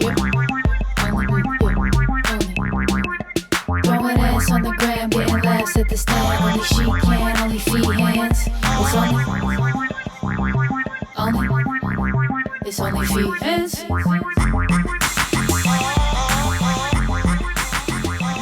Throwing ass on the gram, getting laughs at the stand. Only she can, only Feehans. It's only Feehans.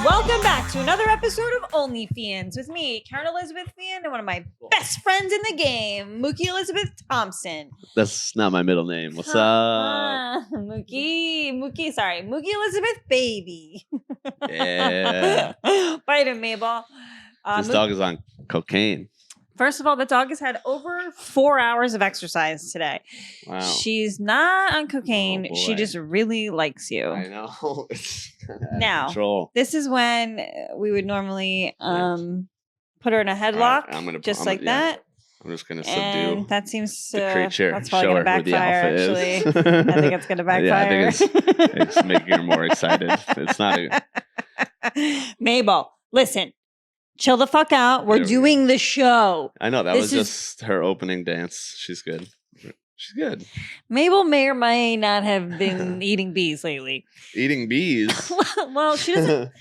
Welcome back to another episode of OnlyFeehans with me, Kerryn Elizabeth Feehan, and one of my best friends in the game, Mookie Elizabeth Thompson. That's not my middle name. What's up? Mookie Elizabeth Baby. Yeah. Bite him, Mabel. This dog is on cocaine. First of all, the dog has had over 4 hours of exercise today. Wow. She's not on cocaine. Oh, she just really likes you. I know. Now, Control. this is when we would normally put her in a headlock, Right, just like that. I'm just going to And subdue that seems the creature. that's probably Show going to her who the backfire, alpha actually. is. I think it's going to backfire. Yeah, I think it's making her more excited. It's not Mabel, listen. Chill the fuck out. We're doing the show. I know. That was just her opening dance. She's good. She's good. Mabel may or may not have been eating bees lately. Eating bees? Well, she doesn't.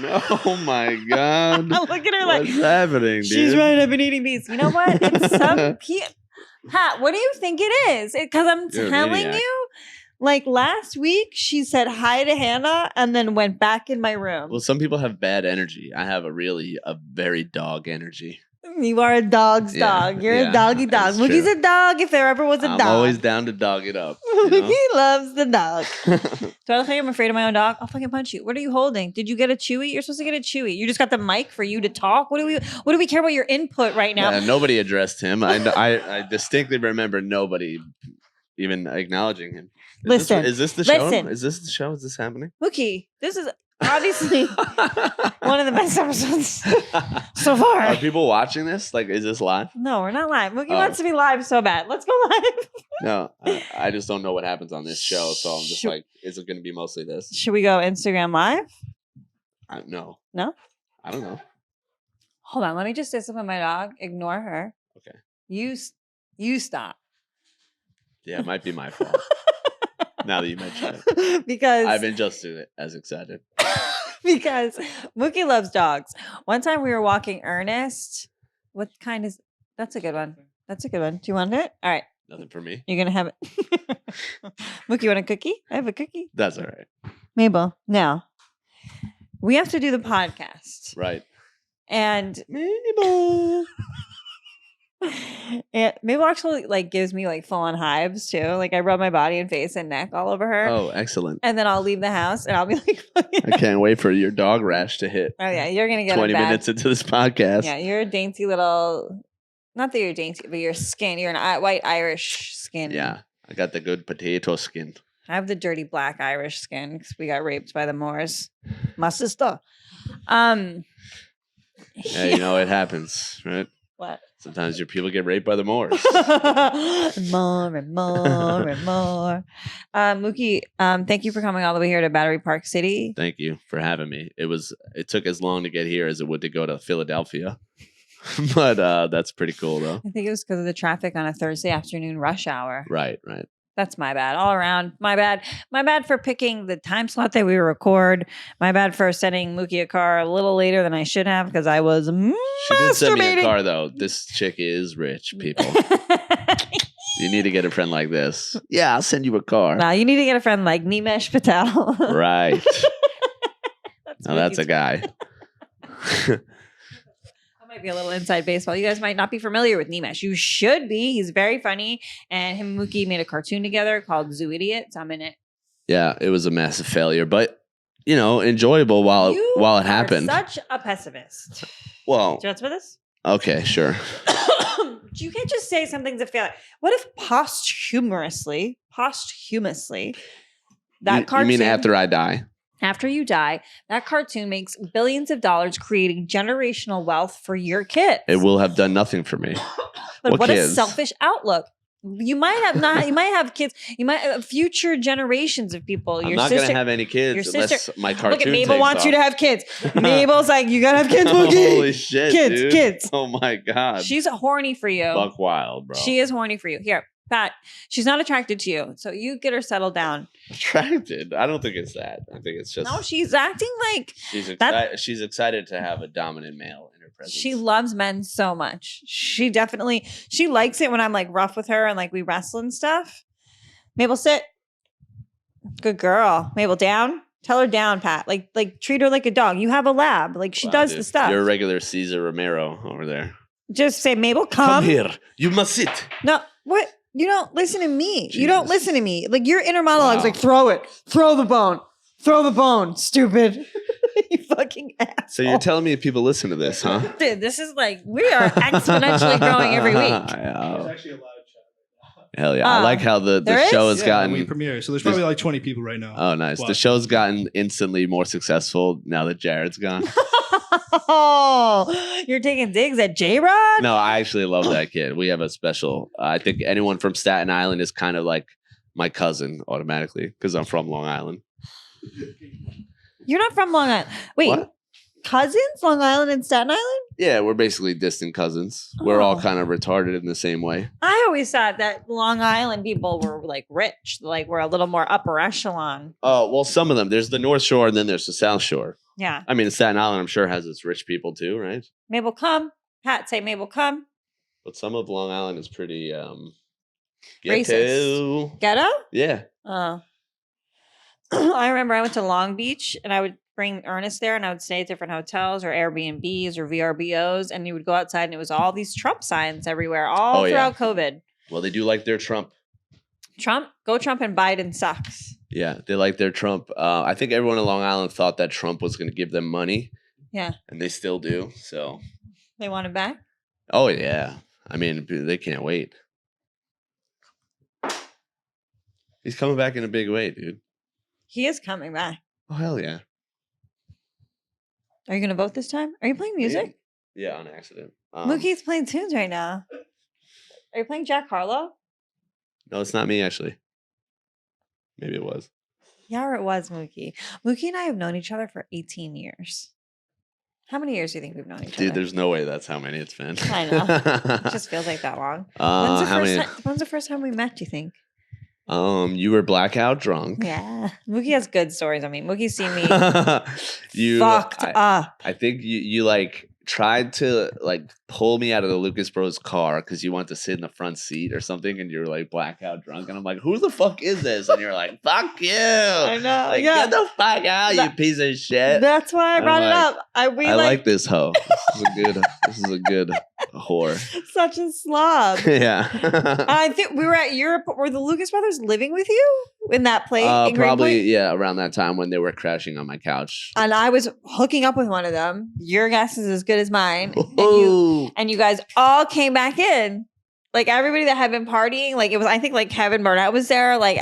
Oh my God. Look at her What's happening, dude? She's right. I've been eating bees. You know what? It's some Pat, what do you think it is? Because I'm telling you, like last week, she said hi to Hannah and then went back in my room. Well, some people have bad energy. I have a very dog energy. You are a dog's dog. You're a doggy dog. Mookie's a dog if there ever was a dog. I'm always down to dog it up. Mookie loves the dog. Do I look like I'm afraid of my own dog? I'll fucking punch you. What are you holding? Did you get a Chewy? You're supposed to get a Chewy. You just got the mic for you to talk? What do we care about your input right now? Yeah, nobody addressed him. I distinctly remember nobody even acknowledging him. Is this the show? Is this the show? Is this happening? Mookie, this is obviously one of the best episodes so far. Are people watching this? Like, is this live? No, we're not live. Mookie wants to be live so bad. Let's go live. No, I just don't know what happens on this show. So I'm just like, is it going to be mostly this? Should we go Instagram live? No. No? I don't know. Hold on. Let me just discipline my dog. Ignore her. Okay. You stop. Yeah, it might be my fault. Now that you mention it. Because I've been just as excited. Because Mookie loves dogs. One time we were walking Ernest. What kind is that's a good one. That's a good one. Do you want it? All right. Nothing for me. You're gonna have it. Mookie, you want a cookie? I have a cookie. That's all right. Mabel, now we have to do the podcast. Right. And Mabel. And Mabel actually like gives me like full on hives too. Like I rub my body and face and neck all over her. Oh, excellent. And then I'll leave the house and I'll be like, I can't wait for your dog rash to hit. Oh yeah, you're gonna get 20 minutes into this podcast. Yeah, you're a dainty little. Not that you're dainty, but your skin. You're an white Irish skin. Yeah, I got the good potato skin. I have the dirty black Irish skin because we got raped by the Moors. My sister. Yeah, you know it happens, right? What? Sometimes your people get raped by the Moors. More and more and more. Mookie, thank you for coming all the way here to Battery Park City. Thank you for having me. It took as long to get here as it would to go to Philadelphia. But that's pretty cool though. I think it was because of the traffic on a Thursday afternoon rush hour. Right. That's my bad. All around. My bad. My bad for picking the time slot that we record. My bad for sending Mookie a car a little later than I should have because I was She did send me a car though. This chick is rich, people. You need to get a friend like this. Yeah, I'll send you a car. No, you need to get a friend like Nimesh Patel. Right. That's a guy. Might be a little inside baseball. You guys might not be familiar with Nimesh. You should be. He's very funny. And him and Mookie made a cartoon together called Zoo Idiots. I'm in it. Yeah, it was a massive failure, but enjoyable while it happened. Such a pessimist. Well, do you want some of this? Okay, sure. You can't just say something's a failure. What if posthumously, that cartoon? You mean after I die? After you die, that cartoon makes billions of dollars creating generational wealth for your kids. It will have done nothing for me. But what a selfish outlook. You might have kids. You might have future generations of people. I'm not going to have any kids unless my cartoon Look at Mabel wants you to have kids. Mabel's like, you got to have kids, Mookie. Holy shit, kids. Oh my God. She's horny for you. Buck wild, bro. She is horny for you. Here, Pat, she's not attracted to you. So you get her settled down. Attracted? I don't think it's that. I think it's just. No, she's acting like. She's excited to have a dominant male in her presence. She loves men so much. She likes it when I'm like rough with her and like we wrestle and stuff. Mabel, sit. Good girl. Mabel, down. Tell her down, Pat. Like treat her like a dog. You have a lab. Like she does the stuff. You're a regular Caesar Romero over there. Just say, Mabel, come here. You must sit. No, what? You don't listen to me. Jesus. You don't listen to me. Like your inner monologue's like, throw it. Throw the bone. Throw the bone. Stupid. You fucking asshole. So you're telling me people listen to this, huh? Dude, this is like, we are exponentially growing every week. There's actually a live chat. Hell yeah. I like how the show has gotten. We premiere. So there's probably like 20 people right now. Oh, nice. The show's gotten instantly more successful now that Jared's gone. Oh, you're taking digs at J-Rod? No, I actually love that kid. We have a special. I think anyone from Staten Island is kind of like my cousin automatically because I'm from Long Island. You're not from Long Island. Wait, what? Cousins? Long Island and Staten Island? Yeah, we're basically distant cousins. Oh. We're all kind of retarded in the same way. I always thought that Long Island people were like rich, like we're a little more upper echelon. Oh, well, some of them. There's the North Shore and then there's the South Shore. Yeah. I mean, Staten Island, I'm sure, has its rich people too, right? Mabel, come. Pat, say Mabel, come. But some of Long Island is pretty racist. Ghetto? Yeah. Oh. I remember I went to Long Beach and I would bring Ernest there and I would stay at different hotels or Airbnbs or VRBOs and you would go outside and it was all these Trump signs everywhere all throughout COVID. Well, they do like their Trump. Trump? Go Trump and Biden sucks. Yeah, they like their Trump. I think everyone in Long Island thought that Trump was going to give them money. Yeah. And they still do, so. They want him back? Oh, yeah. I mean, they can't wait. He's coming back in a big way, dude. He is coming back. Oh, hell yeah. Are you going to vote this time? Are you playing music? Yeah, on accident. Mookie's playing tunes right now. Are you playing Jack Harlow? No, it's not me, actually. Maybe it was. Yeah, it was Mookie. Mookie and I have known each other for 18 years. How many years do you think we've known each other? Dude, there's no way that's how many it's been. I know. It just feels like that long. When's the first time we met, do you think? You were blackout drunk. Yeah. Mookie has good stories. I mean, Mookie's seen me fucked up. I think you like tried to like pull me out of the Lucas Bros car because you wanted to sit in the front seat or something and you were like blackout drunk and I'm like, who the fuck is this? And you're like, fuck you. I know. Like, get the fuck out, you piece of shit. That's why I brought it up. I like this hoe. This is a good whore. Such a slob. Yeah. I think we were at Europe. Were the Lucas brothers living with you in that place? Probably, yeah, around that time when they were crashing on my couch. And I was hooking up with one of them. Your guess is as good as mine. And you guys all came back in. Like everybody that had been partying, like it was, I think like Kevin Burnett was there. Like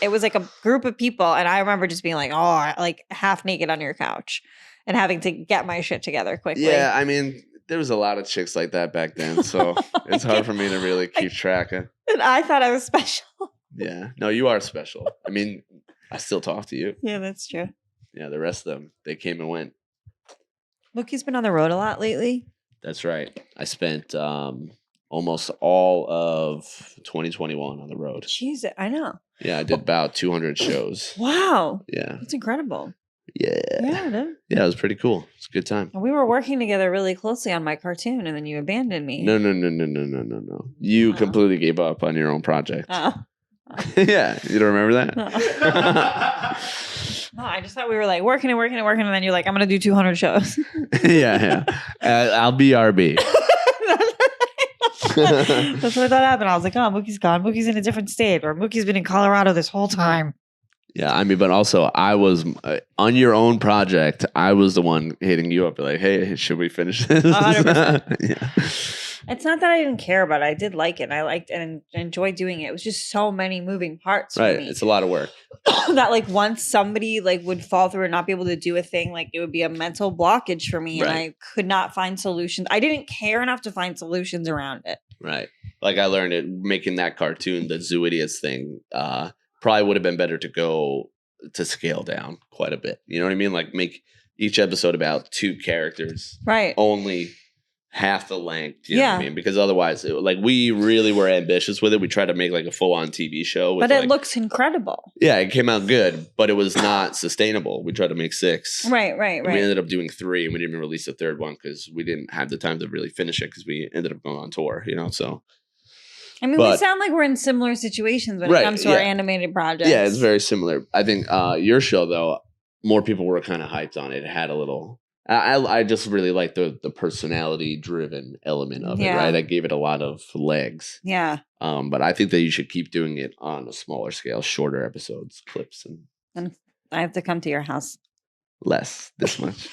it was like a group of people. And I remember just being like, oh, like half naked on your couch and having to get my shit together quickly. Yeah, I mean, there was a lot of chicks like that back then. So it's hard for me to really keep track of. And I thought I was special. Yeah. No, you are special. I mean, I still talk to you. Yeah, that's true. Yeah, the rest of them, they came and went. Mookie's been on the road a lot lately. That's right. I spent almost all of 2021 on the road. Jeez, I know. Yeah, I did about 200 shows. Wow. Yeah. That's incredible. Yeah. Yeah, it was pretty cool. It's a good time. We were working together really closely on my cartoon, and then you abandoned me. No. You completely gave up on your own project. Yeah, you don't remember that? No, I just thought we were like working, and then you're like, I'm going to do 200 shows. Yeah. I'll be RB. That's what I thought happened. I was like, oh, Mookie's gone. Mookie's in a different state, or Mookie's been in Colorado this whole time. Yeah, I mean, but also I was on your own project. I was the one hitting you up, like, "Hey, should we finish this?" 100%. Yeah. It's not that I didn't care about it. I did like it. And I liked and enjoyed doing it. It was just so many moving parts. For me. It's a lot of work. That like once somebody like would fall through and not be able to do a thing, like it would be a mental blockage for me, and I could not find solutions. I didn't care enough to find solutions around it. Right. Like I learned it making that cartoon, the Zoo Idiots thing. Probably would have been better to go to scale down quite a bit. You know what I mean? Like make each episode about 2 characters. Right. Only half the length. You know what I mean? Because otherwise, we really were ambitious with it. We tried to make like a full on TV show. But it looks incredible. Yeah, it came out good, but it was not sustainable. We tried to make 6. Right. We ended up doing 3, and we didn't even release the 3rd one because we didn't have the time to really finish it because we ended up going on tour, so. I mean, we sound like we're in similar situations when it comes to our animated projects. Yeah, it's very similar. I think your show, though, more people were kind of hyped on it. It had a little... I just really like the personality-driven element of it, right? I gave it a lot of legs. Yeah. But I think that you should keep doing it on a smaller scale, shorter episodes, clips. And I have to come to your house. Less, this much.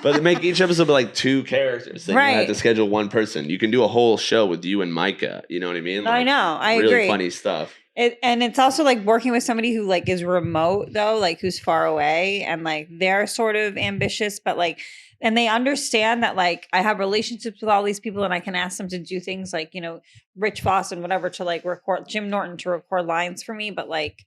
But make each episode like 2 characters. Then you have to schedule one person. You can do a whole show with you and Micah. You know what I mean? I know. I really agree. Funny stuff. And it's also like working with somebody who like is remote though, like who's far away, and like they're sort of ambitious, but like, and they understand that like I have relationships with all these people and I can ask them to do things like, Rich Voss and whatever to like record Jim Norton to record lines for me. But like,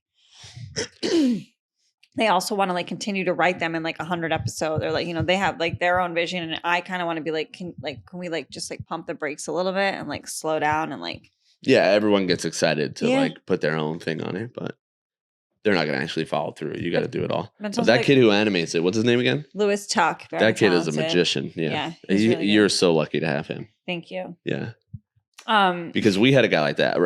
they also want to like continue to write them in like 100 episodes, or like, they have like their own vision. And I kind of want to be like, can we like just like pump the brakes a little bit and like slow down and like. Yeah, everyone gets excited to like put their own thing on it, but they're not going to actually follow through. You got to do it all. But that kid who animates it, what's his name again? Louis Tuck. That kid is a magician. Yeah. Really you're so lucky to have him. Thank you. Yeah. Because we had a guy like that.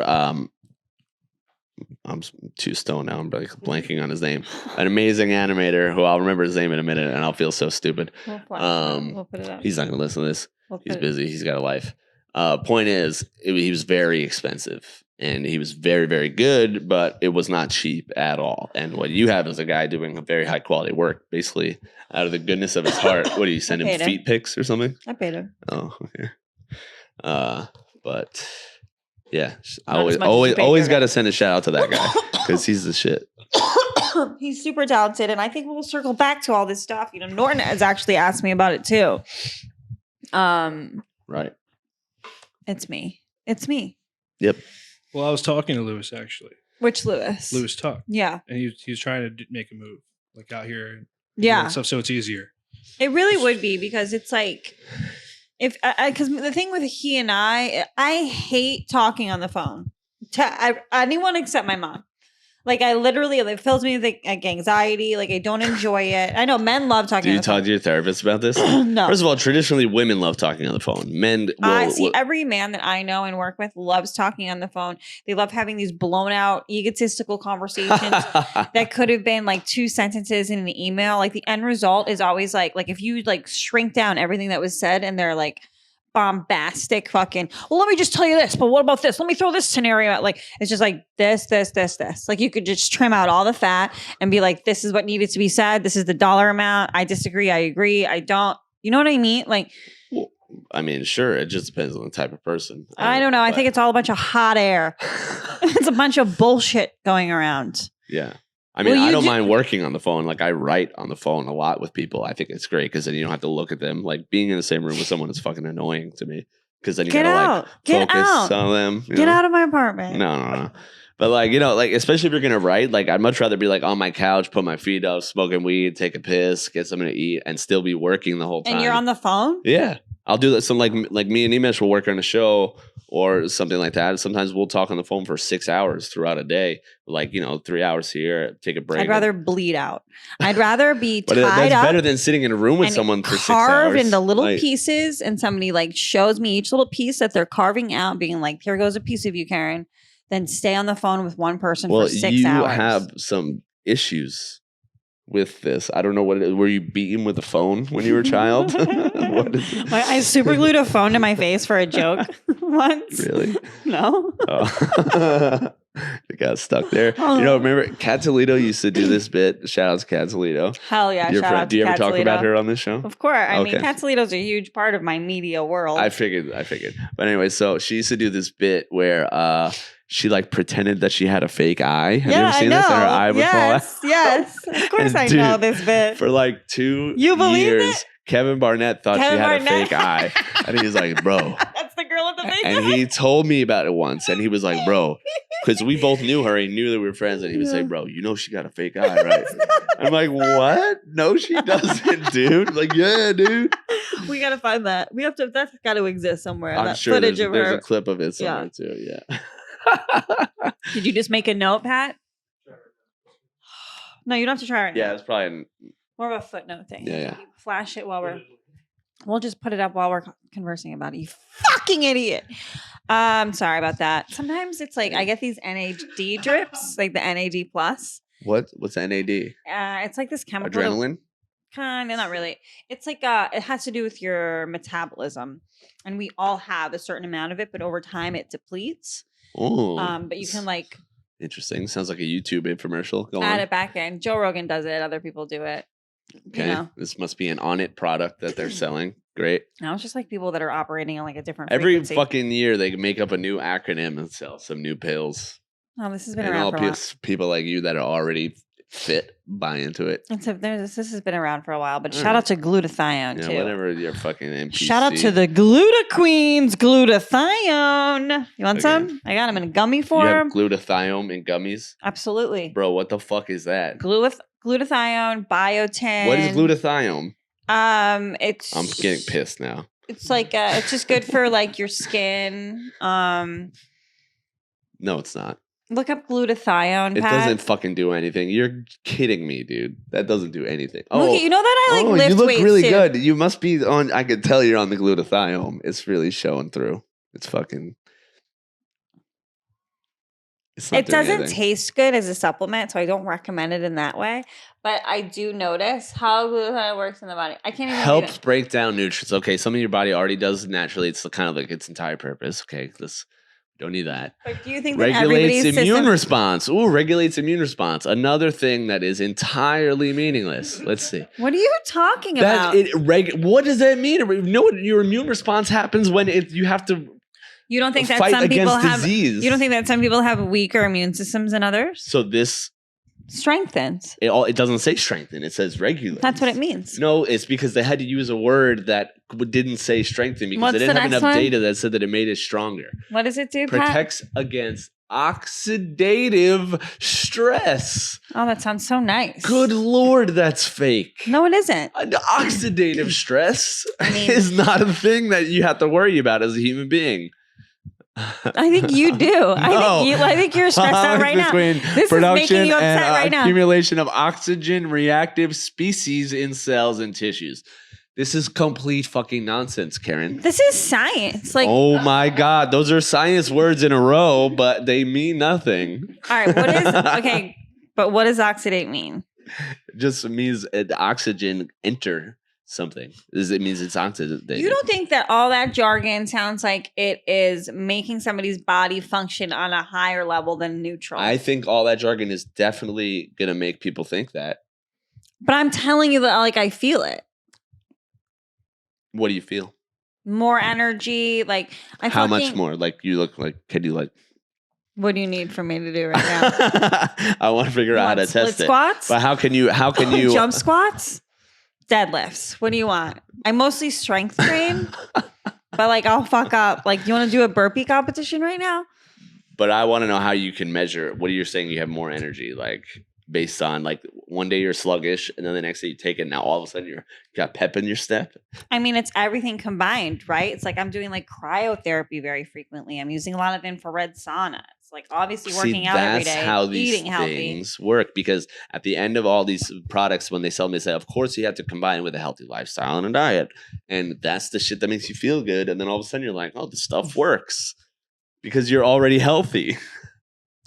I'm too stoned now. I'm like blanking on his name. An amazing animator who I'll remember his name in a minute, and I'll feel so stupid. We'll put it up. He's not going to listen to this. He's busy. He's got a life. Point is, he was very expensive, and he was very, very good, but it was not cheap at all. And what you have is a guy doing a very high quality work, basically out of the goodness of his heart. What do you send him feet pics or something? I paid him. Oh, okay. But yeah, I always got to send a shout out to that guy because he's the shit. He's super talented, and I think we'll circle back to all this stuff. Norton has actually asked me about it too. Right. It's me. Yep. Well, I was talking to Lewis actually. Which Lewis? Lewis Tuck. Yeah. And he was trying to make a move, like out here. And stuff, so it's easier. It really would be, because it's like, because the thing with he and I hate talking on the phone to anyone except my mom. Like, I literally, it fills me with like anxiety. Like, I don't enjoy it. I know men love talking on the phone. Do you talk to your therapist about this? No. First of all, traditionally, women love talking on the phone. Men every man that I know and work with loves talking on the phone. They love having these blown out, egotistical conversations that could have been like 2 sentences in an email. Like, the end result is always like if you like shrink down everything that was said and they're like bombastic fucking, well, let me just tell you this, but what about this? Let me throw this scenario out. Like, it's just like this. Like, you could just trim out all the fat and be like, this is what needed to be said. This is the dollar amount. I disagree. I agree. I don't. You know what I mean? Like, well, I mean, sure. It just depends on the type of person. I don't know. I think it's all a bunch of hot air. It's a bunch of bullshit going around. Yeah. I mean, I don't mind working on the phone. Like, I write on the phone a lot with people. I think it's great because then you don't have to look at them. Like, being in the same room with someone is fucking annoying to me because then you gotta focus on them. Get out of my apartment. No. But like, especially if you're gonna write, like, I'd much rather be like on my couch, put my feet up, smoking weed, take a piss, get something to eat, and still be working the whole time. And you're on the phone? Yeah. I'll do that. So like me and Emish will work on a show or something like that. Sometimes we'll talk on the phone for 6 hours throughout a day. Like, 3 hours here, take a break. I'd rather bleed out. I'd rather be tied that's up. Better than sitting in a room with someone for 6 hours. Carved into little pieces, and somebody like shows me each little piece that they're carving out, being like, here goes a piece of you, Kerryn. Then stay on the phone with one person for 6 hours. You have some issues with this. I don't know what it is. Were you beaten with a phone when you were a child? What is it? I super glued a phone to my face for a joke once. Really? No. Oh. It got stuck there. Remember Kat Toledo used to do this bit. Shout out to Kat Toledo. Hell yeah. Do you ever talk about her on this show? Of course. I mean, Kat Toledo's a huge part of my media world. I figured. But anyway, so she used to do this bit where she like pretended that she had a fake eye. Have you ever seen this? And her eye would fall out. Yes. Of course I know this bit. For like 2 you believe years, it? Kevin Barnett thought she had a fake eye. And he was like, bro. That's the girl with the fake eye. And he told me about it once. And he was like, bro. Because we both knew her. He knew that we were friends. And he was like, bro, she got a fake eye, right? I'm like, what? No, she doesn't, dude. Like, yeah, dude. We gotta find that. We have to. That's got to exist somewhere. I'm that sure footage there's of a her. clip of it somewhere too. Yeah. Did you just make a note, Pat? No, you don't have to try right now. Yeah, it's probably. More of a footnote thing. Yeah. You flash it while we'll just put it up while we're conversing about it. You fucking idiot. Sorry about that. Sometimes it's like I get these NAD drips, like the NAD plus. What's NAD? It's like this chemical. Adrenaline? Kind of, not really. It's like it has to do with your metabolism, and we all have a certain amount of it, but over time it depletes. Oh. But you can like. Interesting. Sounds like a YouTube infomercial. Go add on. it back in. Joe Rogan does it. Other people do it. Okay. You know. This must be an On It product that they're selling. Great. No, it's just like people that are operating on like a different Every frequency. fucking year they make up a new acronym and sell some new pills. Oh, this has been And around all for a while. people like you that are already fit buy into it. This has been around for a while, but shout out to Glutathione Yeah, too. whatever your fucking NPC. Shout out to the Gluta Queens, Glutathione. You want some? I got them in a gummy You form. have glutathione in gummies? Absolutely. Bro, what the fuck is that? Glutathione, biotin. What is glutathione? It's I'm getting pissed now. It's like it's just good for like your skin. No, it's not. Look up glutathione. It Pat. doesn't fucking do anything. You're kidding me, dude. That doesn't do anything. Mookie, you know that I like lift you look weights really too. good. You must be on. I could tell you're on the glutathione. It's really showing through. It's fucking. It's not It doing doesn't anything. taste good as a supplement, so I don't recommend it in that way. But I do notice how glutathione works in the body. I can't even Helps break down nutrients. Okay, something your body already does naturally. It's kind of like its entire purpose. Okay, don't need that. But do you think that Regulates everybody's immune system- response. Ooh, regulates immune response. Another thing that is entirely meaningless. Let's see. What are you talking about? What does that mean? You know what your immune response happens when you have to You don't think that fight some people against have disease. You don't think that some people have weaker immune systems than others? So this Strengthens. it doesn't say strengthen. It says regulate. That's what it means. No, it's because they had to use a word that didn't say strengthen because What's they didn't the have next enough one? data that said that it made it stronger. What does it do, Pat? Protects against oxidative stress. Oh, that sounds so nice. Good Lord, that's fake. No, it isn't. Oxidative stress mean- is not a thing that you have to worry about as a human being. I think you do. I think you're stressed out right now. This is making you upset right now. Accumulation of oxygen reactive species in cells and tissues. This is complete fucking nonsense, Kerryn. This is science. Like, Oh my God, those are science words in a row, but they mean nothing. all right, what is okay? But what does oxidate mean? It just means oxygen enter something. It means it's oxidative. You don't think that all that jargon sounds like it is making somebody's body function on a higher level than neutral? I think all that jargon is definitely gonna make people think that. But I'm telling you that, like, I feel it. What do you feel? More energy, like How much more? Like you look like? Can you like? What do you need for me to do right now? I want to figure out how to Split test it. squats? But how can you? Jump squats? Deadlifts. What do you want? I mostly strength train, but like I'll fuck up. Like, you want to do a burpee competition right now? But I want to know how you can measure. What are you saying? You have more energy, like based on like one day you're sluggish, and then the next day you take it. Now all of a sudden you got pep in your step. I mean, it's everything combined, right? It's like I'm doing like cryotherapy very frequently. I'm using a lot of infrared sauna. It's like obviously working out every day, That's how these eating healthy. things work. Because at the end of all these products, when they sell them, they say, of course, you have to combine it with a healthy lifestyle and a diet. And that's the shit that makes you feel good. And then all of a sudden you're like, oh, this stuff works because you're already healthy.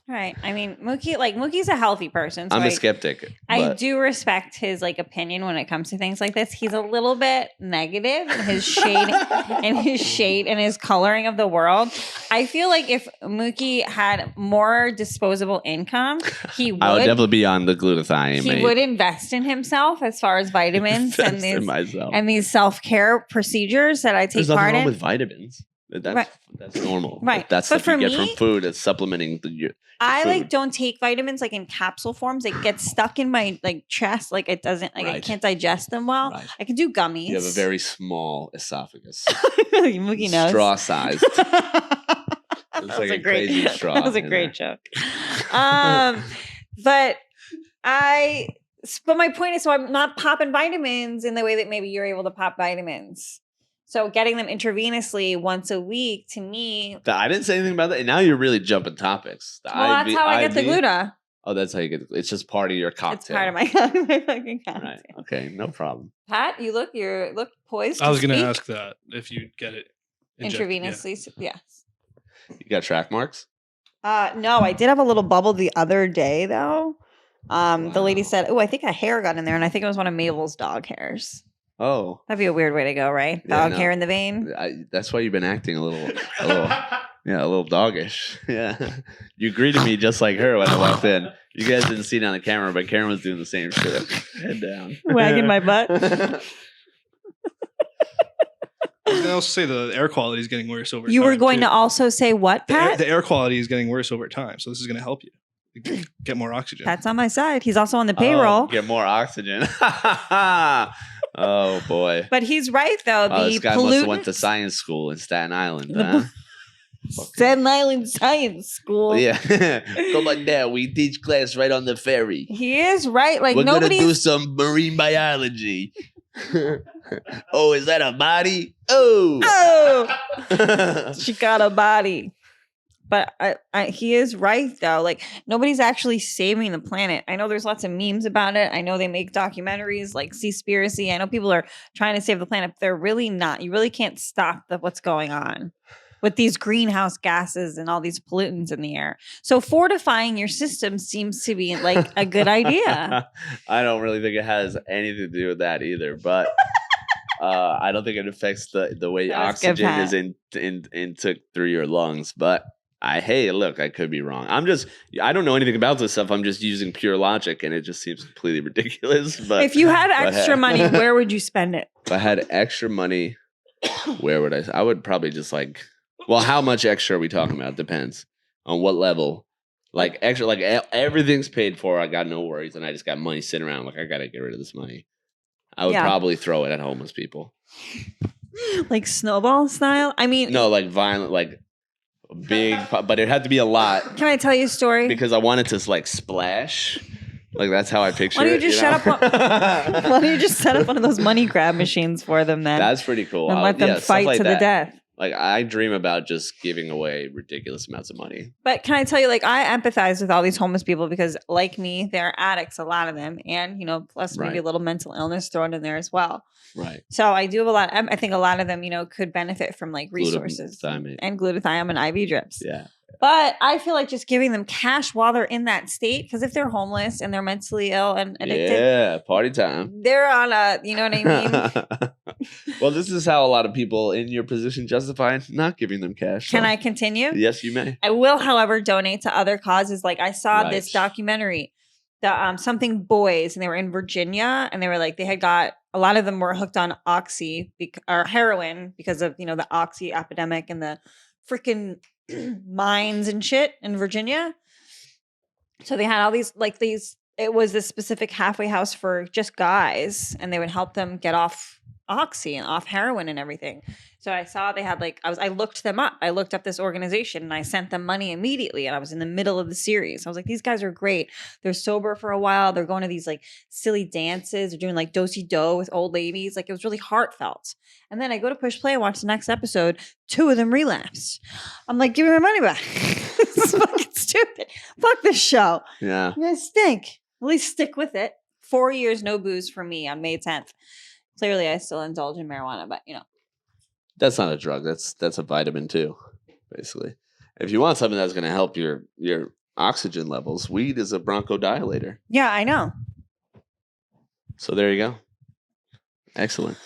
Right. I mean, Mookie's a healthy person. So I'm a skeptic. I but- do respect his like opinion when it comes to things like this. He's a little bit negative in his shade and his coloring of the world. I feel like if Mookie had more disposable income, he would. I would definitely be on the glutathione. He would invest in himself as far as vitamins and Invest in myself. these self-care procedures that I take There's nothing part wrong in. with vitamins. That's normal. Right. That's But stuff you for get me, from food. It's supplementing your I food. like don't take vitamins like in capsule forms. They get stuck in my like chest. Like it doesn't like I Right. can't digest them well. Right. I can do gummies. You have a very small esophagus. Mookie knows. Straw sized. That like was a a great crazy straw That was a in great there. joke. But my point is, so I'm not popping vitamins in the way that maybe you're able to pop vitamins. So getting them intravenously once a week to me. I didn't say anything about that. And now you're really jumping topics. Well, that's how I get the gluta. Oh, that's how you get it's just part of your cocktail. It's part of my fucking cocktail. Right. Okay, no problem. Pat, you look poised. I was going to ask that if you get it intravenously. Yeah. Yes. You got track marks? No, I did have a little bubble the other day though. The lady said, "Oh, I think a hair got in there," and I think it was one of Mabel's dog hairs. Oh, that'd be a weird way to go, right? Dog hair in the vein. That's why you've been acting a little doggish. Yeah, you greeted me just like her when I walked in. You guys didn't see it on the camera, but Kerryn was doing the same shit. Head down, wagging my butt. I was going to also say the air quality is getting worse over time. You were going to also say what, Pat? The air quality is getting worse over time, so this is going to help you get more oxygen. Pat's on my side. He's also on the payroll. Get more oxygen. Oh boy! But he's right though. This guy must have went to science school in Staten Island. Huh? Staten Island Science School. Yeah, come on down. We teach class right on the ferry. He is right. Like we're gonna do some marine biology. Oh, is that a body? Oh, she got a body. But he is right though. Like nobody's actually saving the planet. I know there's lots of memes about it. I know they make documentaries like Seaspiracy. I know people are trying to save the planet, but they're really not. You really can't stop what's going on with these greenhouse gases and all these pollutants in the air. So fortifying your system seems to be like a good idea. I don't really think it has anything to do with that either, but I don't think it affects the way oxygen is took through your lungs. But hey, look, I could be wrong. I don't know anything about this stuff. I'm just using pure logic, and it just seems completely ridiculous. But if you had extra money, where would you spend it? If I had extra money, where would I would probably just well, how much extra are we talking about? Depends on what level. Like extra, like everything's paid for. I got no worries, and I just got money sitting around. Like I gotta get rid of this money. I would probably throw it at homeless people, like snowball style. I mean, no, like violent, like big, but it had to be a lot. Can I tell you a story? Because I wanted to splash. Like that's how I picture it. Why don't you just why don't you just set up one of those money grab machines for them then? That's pretty cool. And let them fight to the death. Like I dream about just giving away ridiculous amounts of money. But can I tell you, like I empathize with all these homeless people because like me, they're addicts, a lot of them. And, plus maybe a little mental illness thrown in there as well. Right. So I do have I think a lot of them, could benefit from like resources and glutathione and IV drips. Yeah. But I feel like just giving them cash while they're in that state, because if they're homeless and they're mentally ill and addicted, yeah, party time. They're on you know what I mean? Well, this is how a lot of people in your position justify not giving them cash. Can I continue? Yes, you may. I will, however, donate to other causes. Like I saw this documentary, the something boys, and they were in Virginia, and they were like, they had got, a lot of them were hooked on or heroin because of, the oxy epidemic and the freaking mines and shit in Virginia. So they had all these, it was this specific halfway house for just guys, and they would help them get off oxy and off heroin and everything. So I saw they had I looked them up. I looked up this organization and I sent them money immediately. And I was in the middle of the series. I was like, these guys are great. They're sober for a while. They're going to these silly dances. They're doing do-si-do with old ladies. It was really heartfelt. And then I go to push play and watch the next episode. 2 of them relapsed. I'm like, give me my money back. This is fucking stupid. Fuck this show. Yeah. You guys stink. At least stick with it. 4 years, no booze for me on May 10th. Clearly, I still indulge in marijuana, but that's not a drug. That's a vitamin too, basically. If you want something that's going to help your oxygen levels, weed is a bronchodilator. Yeah, I know. So there you go. Excellent.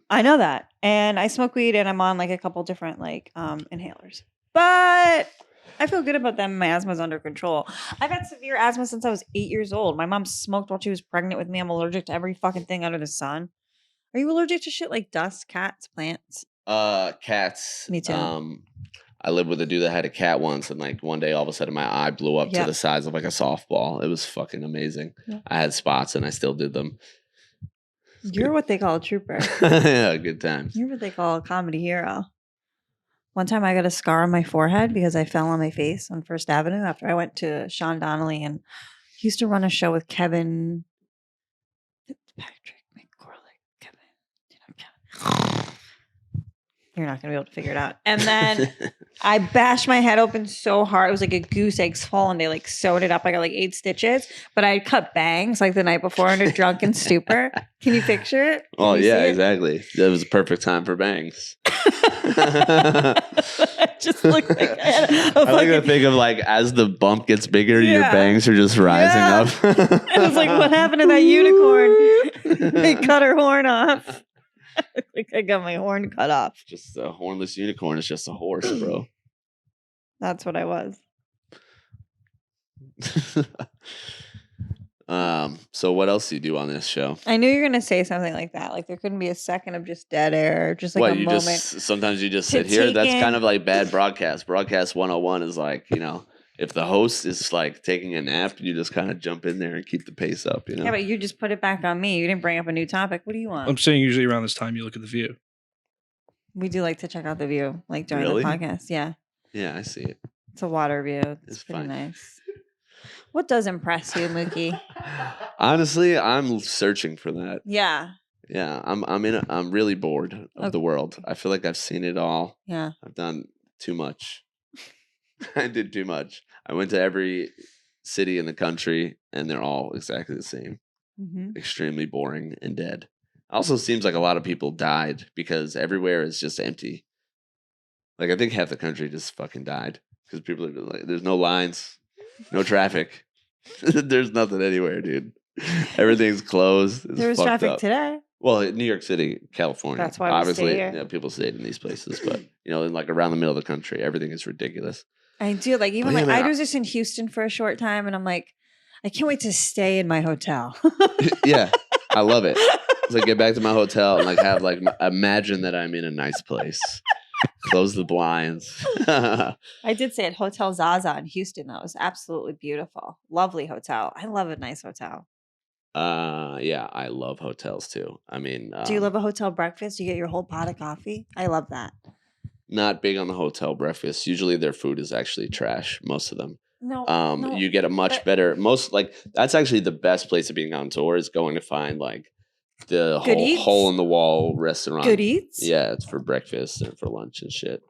I know that, and I smoke weed, and I'm on a couple different inhalers, but I feel good about them. My asthma's under control. I've had severe asthma since I was 8 years old. My mom smoked while she was pregnant with me. I'm allergic to every fucking thing under the sun. Are you allergic to shit like dust, cats, plants? Cats. Me too. I lived with a dude that had a cat once, and one day all of a sudden my eye blew up to the size of a softball. It was fucking amazing. Yeah. I had spots and I still did them. You're what they call a trooper. Yeah, good times. You're what they call a comedy hero. One time I got a scar on my forehead because I fell on my face on First Avenue after I went to Sean Donnelly, and he used to run a show with Kevin Fitzpatrick. You're not going to be able to figure it out. And then I bashed my head open so hard. It was like a goose egg swole, and they like sewed it up. I got like 8 stitches, but I cut bangs like the night before in a drunken stupor. Can you picture it? Oh, yeah, exactly. That was a perfect time for bangs. I just looked like I had I like to think of like as the bump gets bigger, your bangs are just rising up. It was like, what happened to that unicorn? They cut her horn off. Like I got my horn cut off. Just a hornless unicorn is just a horse, bro. That's what I was. So what else do you do on this show? I knew you were gonna say something like that. Like there couldn't be a second of just dead air, just like what, a you moment. sometimes you just sit here. That's kind of like bad broadcast. Broadcast 101 is like, if the host is like taking a nap, you just kind of jump in there and keep the pace up, Yeah, but you just put it back on me. You didn't bring up a new topic. What do you want? I'm saying usually around this time you look at the view. We do like to check out the view, like during the podcast. Yeah. Yeah, I see it. It's a water view. It's pretty nice. What does impress you, Mookie? Honestly, I'm searching for that. Yeah. Yeah, I'm really bored of the world. I feel like I've seen it all. Yeah. I've done too much. I did too much. I went to every city in the country, and they're all exactly the same. Mm-hmm. Extremely boring and dead. Also seems like a lot of people died because everywhere is just empty. Like, I think half the country just fucking died because people are like, there's no lines, no traffic. There's nothing anywhere, dude. Everything's closed. There was traffic today. Well, in New York City, California. That's why obviously, we stay here. People stayed in these places, but in like around the middle of the country, everything is ridiculous. I do. Like, even Well, yeah, like man, I was just in Houston for a short time, and I'm like, I can't wait to stay in my hotel. Yeah, I love it. It's like get back to my hotel and like have like imagine that I'm in a nice place. Close the blinds. I did stay at Hotel Zaza in Houston. That was absolutely beautiful. Lovely hotel. I love a nice hotel. Yeah, I love hotels too. I mean, do you love a hotel breakfast? You get your whole pot of coffee. I love that. Not big on the hotel breakfast. Usually their food is actually trash. Most of them. No. You get a much better. That's actually the best place of being on tour is going to find like the hole in the wall restaurant. Good eats. Yeah, it's for breakfast and for lunch and shit.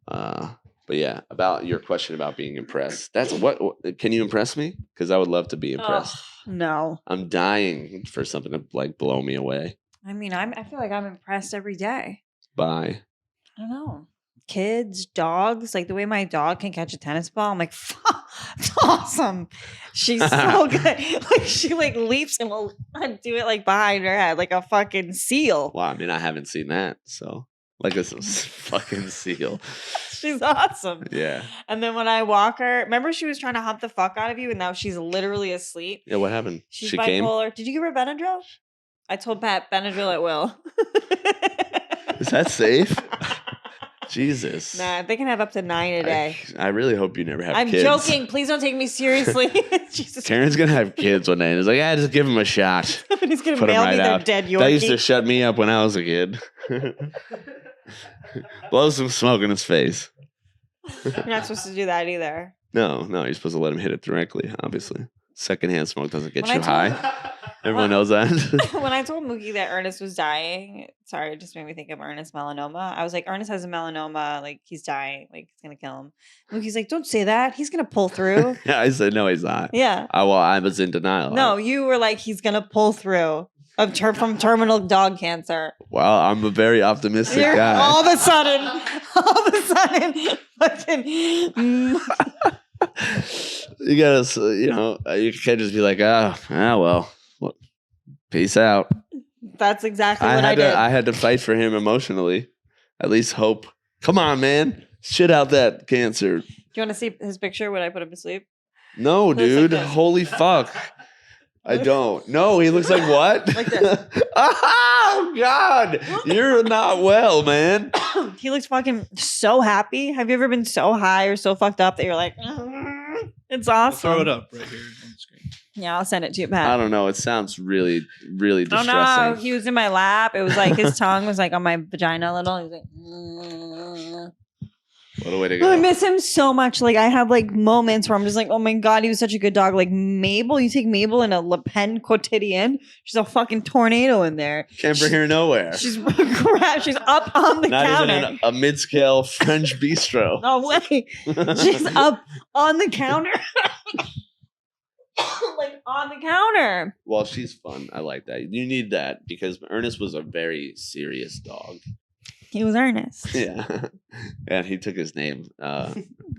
But yeah, about your question about being impressed. That's what can you impress me? Because I would love to be impressed. No. I'm dying for something to like blow me away. I mean, I feel like I'm impressed every day. By? I don't know. Kids, dogs, like the way my dog can catch a tennis ball. I'm like, it's awesome. She's so good. Like she like leaps and will do it like behind her head, like a fucking seal. Well, I mean, I haven't seen that, so like a fucking seal. She's awesome. Yeah. And then when I walk her, remember she was trying to hump the fuck out of you, and now she's literally asleep. Yeah, what happened? She's she bipolar. came? Did you give her Benadryl? I told Pat Benadryl at will. Is that safe? Jesus. Nah, they can have up to 9 a day. I really hope you never have I'm kids. joking. Please don't take me seriously. Jesus. Kerryn's gonna have kids one day, and he's like, "Yeah, just give him a shot." Somebody's gonna Put him mail right me their out. dead Yorkie. That used to shut me up when I was a kid. Blow some smoke in his face. You're not supposed to do that either. No, you're supposed to let him hit it directly. Obviously, secondhand smoke doesn't get you high. Everyone knows that. When I told Mookie that Ernest was dying, sorry, it just made me think of Ernest melanoma. I was like, Ernest has a melanoma, like he's dying, like it's gonna kill him. Mookie's like, don't say that. He's gonna pull through. Yeah, I said no, he's not. Yeah. I was in denial. No, you were like, he's gonna pull through from terminal dog cancer. Well, I'm a very optimistic guy. All of a sudden, fucking. You gotta, you can't just be like, well, peace out. That's exactly what I did. I had to fight for him emotionally. At least hope. Come on, man. Shit out that cancer. Do you want to see his picture when I put him to sleep? No, dude. Like holy fuck. I don't. No, he looks like what? Like this. Oh, God. You're not well, man. He looks fucking so happy. Have you ever been so high or so fucked up that you're like, it's awesome? I'll throw it up right here on the screen. Yeah, I'll send it to you, Pat. I don't know. It sounds really, really distressing. Oh, no. He was in my lap. It was like his tongue was like on my vagina a little. He was like, What a way to I go. miss him so much. Like I have like moments where I'm just like, oh my God, he was such a good dog. Like Mabel, you take Mabel in a Le Pen quotidienne. She's a fucking tornado in there. Can't bring her nowhere. She's she's up on the Not counter. even in a mid-scale French bistro. No way. She's up on the counter. Like on the counter. Well, she's fun. I like that. You need that because Ernest was a very serious dog. He was Ernest. Yeah, and he took his name.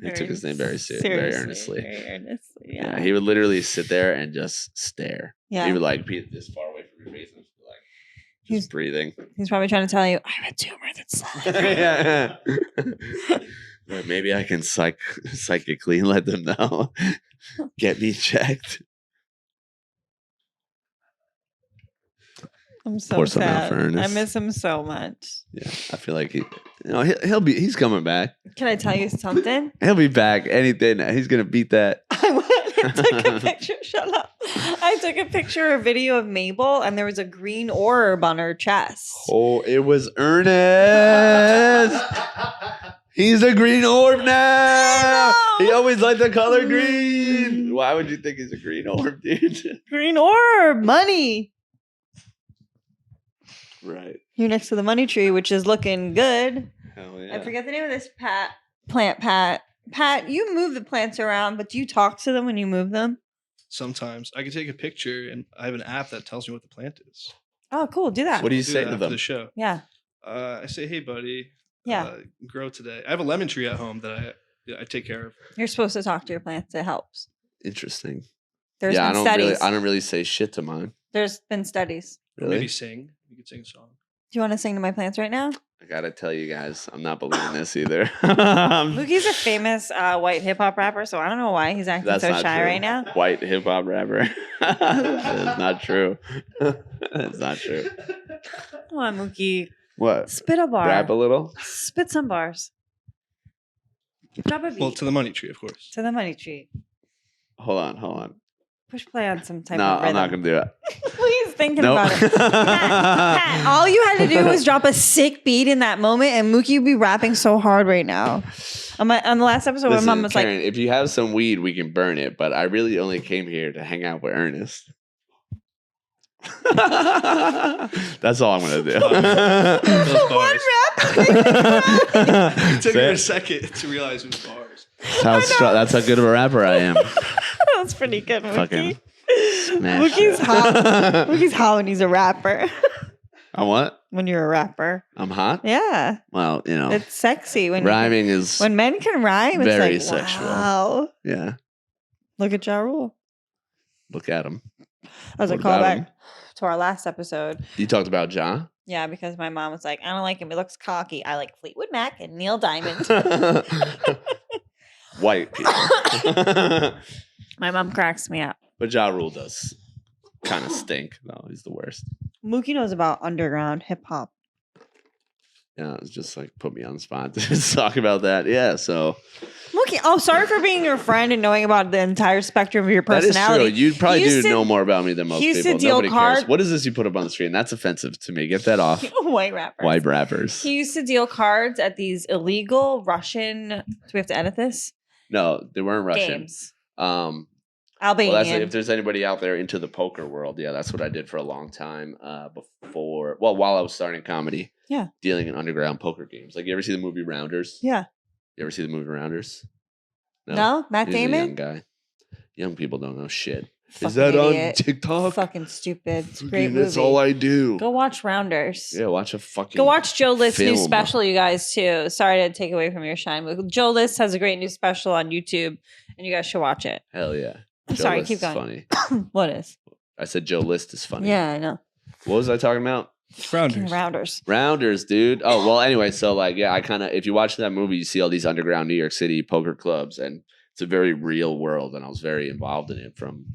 He took his name very very earnestly. Very earnestly. Yeah, he would literally sit there and just stare. Yeah. He would like be this far away from your face and just be like just breathing. He's probably trying to tell you, I have a tumor that's Yeah. Or maybe I can psychically let them know. Get me checked. I'm so Pour something out sad. for Ernest. I miss him so much. Yeah, I feel like he's coming back. Can I tell you something? He'll be back any day now. He's gonna beat that. I went and took a picture. Shut up. I took a picture or video of Mabel, and there was a green orb on her chest. Oh, it was Ernest. He's a green orb now. He always liked the color green. Why would you think he's a green orb, dude? Green orb, money. Right. You're next to the money tree, which is looking good. Hell yeah. I forget the name of this plant. Pat, you move the plants around, but do you talk to them when you move them? Sometimes I can take a picture, and I have an app that tells me what the plant is. Oh, cool. Do that. What do you Do say that to after them? the show. Yeah. I say, "Hey, buddy, Yeah. grow today." I have a lemon tree at home that I take care of. You're supposed to talk to your plants. It helps. Interesting. There's I been don't studies. really. I don't really say shit to mine. There's been studies. Really. Maybe sing. You could sing a song. Do you want to sing to my plants right now? I gotta tell you guys, I'm not believing this either. Mookie's a famous white hip hop rapper, so I don't know why he's acting That's so not shy true. right now. White hip hop rapper. That's not true. That's not true. Come on, Mookie. What? Spit a bar. Rap a little? Spit some bars. Drop a beat. Well, to the money tree, of course. To the money tree. Hold on. Push play on some type No, of rhythm. I'm not gonna do it. Please thinking Nope. about it. Pat, all you had to do was drop a sick beat in that moment, and Mookie would be rapping so hard right now. On the last episode, Listen, my mom was Kerryn, like, if you have some weed, we can burn it. But I really only came here to hang out with Ernest. That's all I'm gonna do. Those bars. It took me Say a it. second to realize it was bars. That's how good of a rapper I am. that's pretty good, Mookie. Fucking smash. Mookie's hot. Mookie's hot when he's a rapper. I'm what? When you're a rapper. I'm hot? Yeah. Well, It's sexy when rhyming is when men can rhyme. It's very like, sexual. Wow. yeah. Look at Ja Rule. Look at him. As a What about callback him? to our last episode. You talked about Ja. Yeah, because my mom was like, I don't like him. He looks cocky. I like Fleetwood Mac and Neil Diamond. White people. My mom cracks me up. But Ja Rule does kind of stink. No, he's the worst. Mookie knows about underground hip hop. Yeah, it's just like put me on the spot to talk about that. Yeah, so Mookie, sorry for being your friend and knowing about the entire spectrum of your personality. that is true. You probably He used do to- know more about me than most he used to people. deal Nobody card- cares. What is this you put up on the screen? That's offensive to me. Get that off. White rappers. White rappers. He used to deal cards at these illegal Russian. Do we have to edit this? No, they weren't Russian. Games. Well, Albanian. if there's anybody out there into the poker world, yeah, that's what I did for a long time. While I was starting comedy, Yeah. dealing in underground poker games. Like, you ever see the movie Rounders? Yeah. You ever see the movie Rounders? No? Matt He's a Damon? young guy. Young people don't know shit. Fucking Is that idiot. on TikTok? Fucking stupid. It's a Fucking, great movie. That's all I do. Go watch Rounders. Yeah, watch a fucking. Go watch Joe List's new film. special, you guys, too. Sorry to take away from your shine. But Joe List has a great new special on YouTube, and you guys should watch it. Hell yeah. I'm Joe sorry, List keep is going. Funny. What is? I said Joe List is funny. Yeah, I know. What was I talking about? Rounders. Rounders. Rounders, dude. Oh, well, anyway, so like, yeah, I kind of, if you watch that movie, you see all these underground New York City poker clubs, and it's a very real world, and I was very involved in it from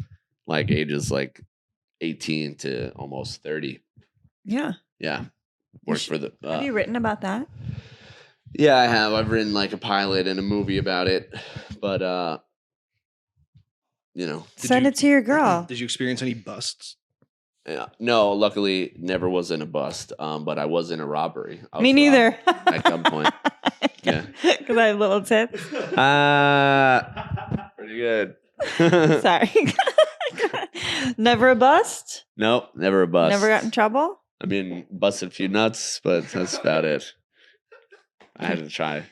like ages like 18 to almost 30. Yeah. Yeah. Worked for the. Have you written about that? Yeah, I have. I've written like a pilot and a movie about it, but Send it to your girl. Did you experience any busts? Yeah. No, luckily never was in a bust. But I was in a robbery. I Me was neither. robbed at gunpoint. Yeah. Because I have little tits. Pretty good. Sorry. Never a bust? Nope, never a bust. Never got in trouble? I mean, busted a few nuts, but that's about it. I had to try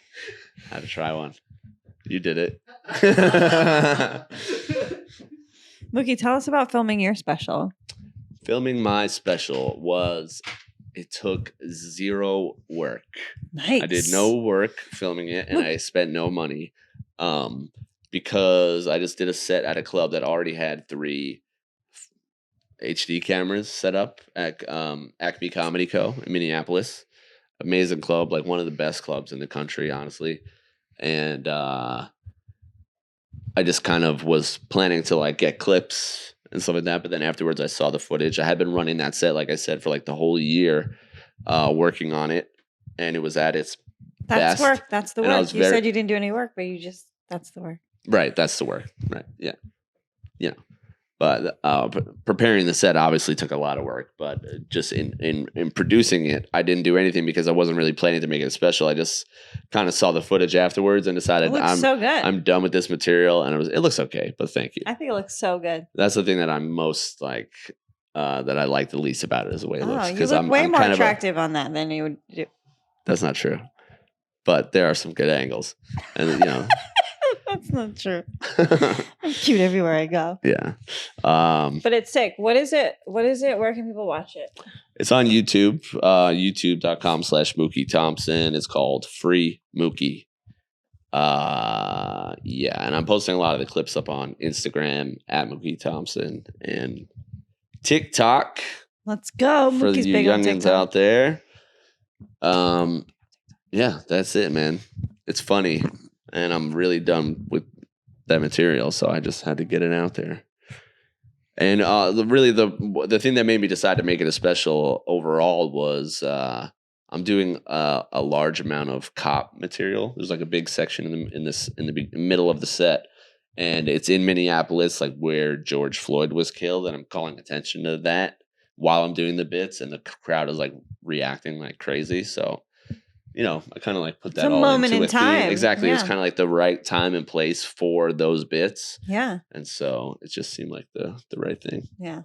one. You did it. Mookie, tell us about filming your special. Filming my special it took zero work. Nice. I did no work filming it, and I spent no money because I just did a set at a club that already had 3 HD cameras set up at Acme Comedy Co. in Minneapolis. Amazing club, like one of the best clubs in the country, honestly. And I just kind of was planning to like get clips and stuff like that. But then afterwards I saw the footage. I had been running that set, like I said, for like the whole year, working on it. And it was at its That's best. work. That's the And I work. was You said you didn't do any work, but that's the work. Right, that's the work. Right, yeah. You know. But preparing the set obviously took a lot of work. But just in producing it, I didn't do anything because I wasn't really planning to make it a special. I just kind of saw the footage afterwards and decided so good. I'm done with this material. And it looks okay, but thank you. I think it looks so good. That's the thing that I'm most like that I like the least about it is the way it looks. You look I'm way more kind attractive on that than you would do. That's not true. But there are some good angles, and you know. That's not true. I'm cute everywhere I go. Yeah. But it's sick. What is it? Where can people watch it? It's on YouTube, youtube.com/Mookie Thompson. It's called Free Mookie. Yeah. And I'm posting a lot of the clips up on Instagram at Mookie Thompson and TikTok. Let's go. For Mookie's you big on youngins TikTok. out there. Yeah, that's it, man. It's funny. And I'm really done with that material, so I just had to get it out there. And the thing that made me decide to make it a special overall was I'm doing a large amount of cop material. There's like a big section in the middle of the set, and it's in Minneapolis, like where George Floyd was killed, and I'm calling attention to that while I'm doing the bits, and the crowd is like reacting like crazy. So. You know, I kind of like put that it's a all moment into in a theme. time. Exactly. Yeah. It's kind of like the right time and place for those bits. Yeah. And so it just seemed like the right thing. Yeah.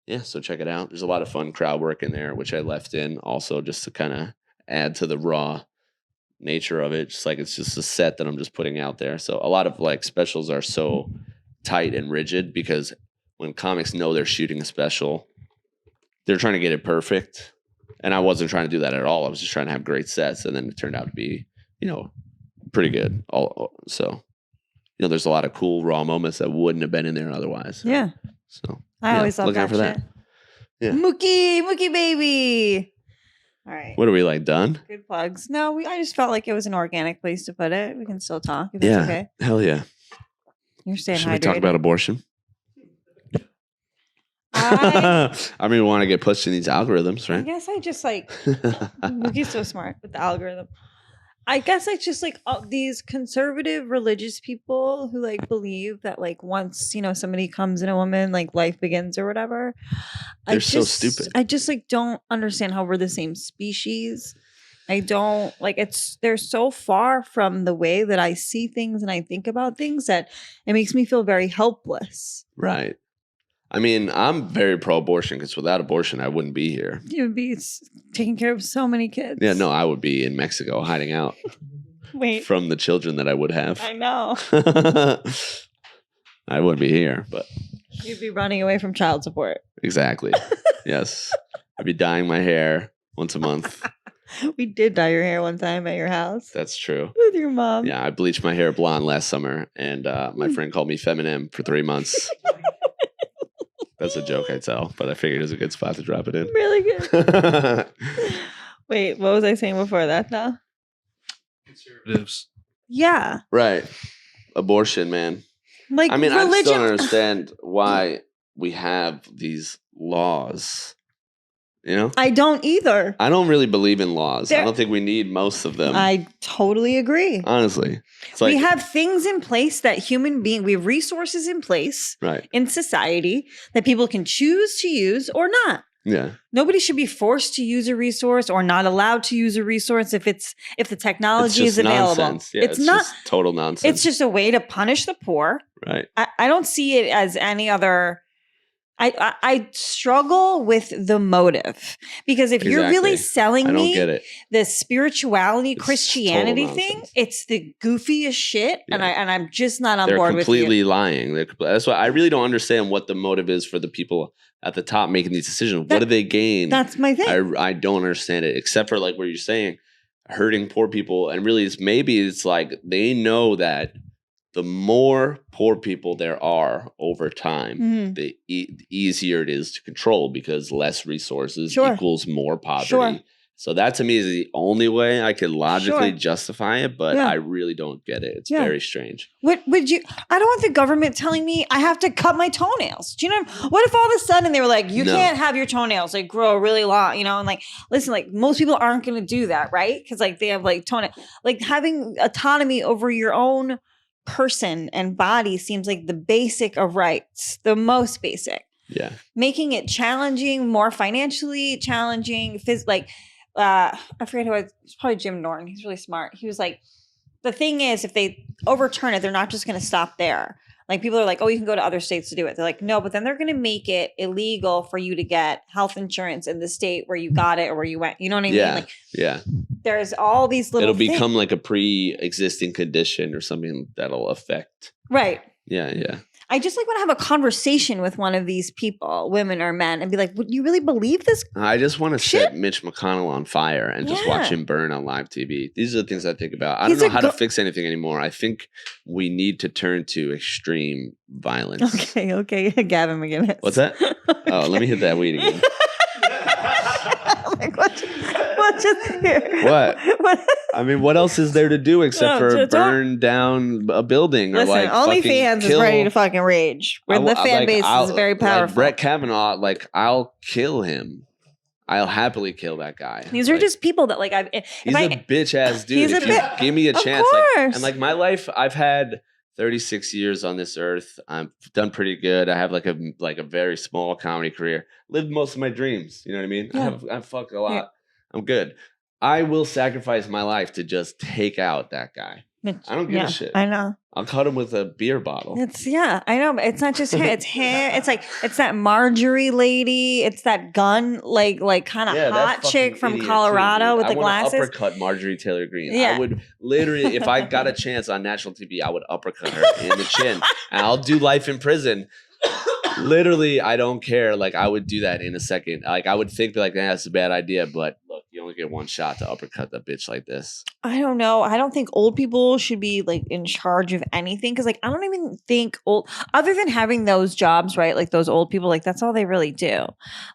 Yeah. So check it out. There's a lot of fun crowd work in there, which I left in also just to kind of add to the raw nature of it. Just like it's just a set that I'm just putting out there. So a lot of like specials are so tight and rigid because when comics know they're shooting a special, they're trying to get it perfect. And I wasn't trying to do that at all. I was just trying to have great sets, and then it turned out to be, you know, pretty good. So, you know, there's a lot of cool raw moments that wouldn't have been in there otherwise. Yeah. So I always love that shit. Yeah. Mookie baby. All right. What are we like done? Good plugs. No, I just felt like it was an organic place to put it. We can still talk if it's okay. Hell yeah. You're staying Should hydrated. we talk about abortion? I mean, we want to get pushed in these algorithms, I right? guess I just like Mookie's so smart with the algorithm. I guess I just like all these conservative religious people who like believe that like once somebody comes in a woman, like life begins or whatever. They're so stupid. I just like don't understand how we're the same species. I don't like they're so far from the way that I see things and I think about things that it makes me feel very helpless. Right. I mean, I'm very pro-abortion because without abortion, I wouldn't be here. You would be taking care of so many kids. Yeah, no, I would be in Mexico hiding out Wait. from the children that I would have. I know. I wouldn't be here, but You'd be running away from child support. exactly. Yes. I'd be dyeing my hair once a month. We did dye your hair one time at your house That's true. with your mom. Yeah, I bleached my hair blonde last summer, and my friend called me feminine for 3 months. That's a joke I tell, but I figured it was a good spot to drop it in. Really good. Wait, what was I saying before that now? Conservatives. Yeah. Right. Abortion, man. Like I mean, I just religion. don't understand why we have these laws You know? I don't either. I don't really believe in laws. I don't think we need most of them. I totally agree. Honestly. It's like, we have things in place that we have resources in place in society that people can choose to use or not. Yeah. Nobody should be forced to use a resource or not allowed to use a resource if the technology is available. Nonsense. Yeah, it's not just total nonsense. It's just a way to punish the poor. Right. I don't see it as any other. I struggle with the motive because if you're really selling me the spirituality Christianity thing, it's the goofiest shit, and I'm just not on board with you. They're completely lying. That's why I really don't understand what the motive is for the people at the top making these decisions. What do they gain? That's my thing. I don't understand it, except for like what you're saying, hurting poor people, and really it's like they know that the more poor people there are over time, the easier it is to control because less resources equals more poverty. Sure. So that to me is the only way I could logically justify it, but I really don't get it. It's very strange. What would you? I don't want the government telling me I have to cut my toenails. Do you know? What if all of a sudden they were like, you can't have your toenails like grow really long, you know? And like, listen, like most people aren't going to do that, right? Because like they have like toenail, like having autonomy over your own person and body seems like the basic of rights, the most basic. Yeah. Making it challenging, more financially challenging, I forget who it was. It's probably Jim Norton. He's really smart. He was like, the thing is, if they overturn it, they're not just going to stop there. Like people are like, oh, you can go to other states to do it. They're like, no, but then they're going to make it illegal for you to get health insurance in the state where you got it or where you went. You know what I mean? Like, there's all these little It'll become like a pre-existing condition or something that'll affect. Right. Yeah, yeah. I just like want to have a conversation with one of these people, women or men, and be like, would you really believe this? I just want to set Mitch McConnell on fire and just watch him burn on live TV. These are the things I think about. I don't know how to fix anything anymore. I think we need to turn to extreme violence. Okay. Gavin McGinnis. What's that? Oh, let me hit that weed again. Like, what just here? What? I mean, what else is there to do except for burn down a building? Listen, or like OnlyFeehans is ready to fucking rage. Where the fan base is very powerful. Like Brett Kavanaugh, like I'll kill him. I'll happily kill that guy. These are just people that like he's a bitch ass dude. Give me a chance. Like my life, I've had 36 years on this earth. I've done pretty good. I have like a very small comedy career. Lived most of my dreams. You know what I mean? Yeah. I've fucked a lot. Yeah. I'm good. I will sacrifice my life to just take out that guy. I don't give a shit. I know. I'll cut him with a beer bottle. I know, but it's not just hair. It's hair. It's like it's that Marjorie lady. It's that gun, like kind of hot chick from Colorado with the glasses. I would uppercut Marjorie Taylor Greene. Yeah. I would literally, if I got a chance on national TV, I would uppercut her in the chin, and I'll do life in prison. Literally, I don't care. Like I would do that in a second. Like I would think like that's a bad idea, but look, you only get one shot to uppercut the bitch like this. I don't know. I don't think old people should be like in charge of anything because like I don't even think other than having those jobs, right? Like those old people, like that's all they really do.